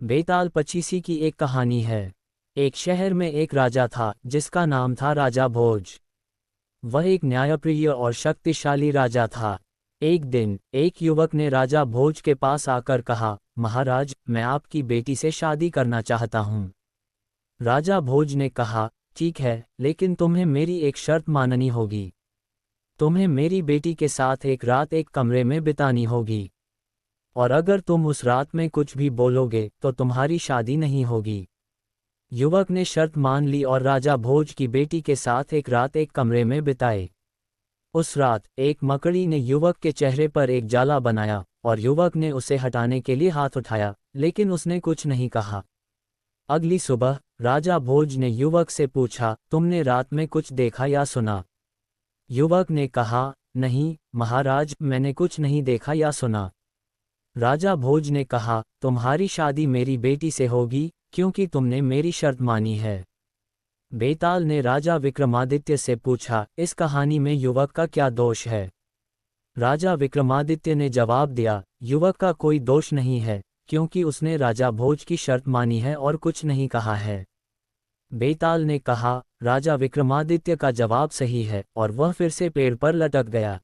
बेताल पचीसी की एक कहानी है। एक शहर में एक राजा था जिसका नाम था राजा भोज। वह एक न्यायप्रिय और शक्तिशाली राजा था। एक दिन एक युवक ने राजा भोज के पास आकर कहा, महाराज, मैं आपकी बेटी से शादी करना चाहता हूँ। राजा भोज ने कहा, ठीक है, लेकिन तुम्हें मेरी एक शर्त माननी होगी। तुम्हें मेरी बेटी के साथ एक रात एक कमरे में बितानी होगी, और अगर तुम उस रात में कुछ भी बोलोगे तो तुम्हारी शादी नहीं होगी। युवक ने शर्त मान ली और राजा भोज की बेटी के साथ एक रात एक कमरे में बिताए। उस रात एक मकड़ी ने युवक के चेहरे पर एक जाला बनाया और युवक ने उसे हटाने के लिए हाथ उठाया, लेकिन उसने कुछ नहीं कहा। अगली सुबह राजा भोज ने युवक से पूछा, तुमने रात में कुछ देखा या सुना? युवक ने कहा, नहीं महाराज, मैंने कुछ नहीं देखा या सुना। राजा भोज ने कहा, तुम्हारी शादी मेरी बेटी से होगी, क्योंकि तुमने मेरी शर्त मानी है। बेताल ने राजा विक्रमादित्य से पूछा, इस कहानी में युवक का क्या दोष है? राजा विक्रमादित्य ने जवाब दिया, युवक का कोई दोष नहीं है, क्योंकि उसने राजा भोज की शर्त मानी है और कुछ नहीं कहा है। बेताल ने कहा, राजा विक्रमादित्य का जवाब सही है, और वह फिर से पेड़ पर लटक गया।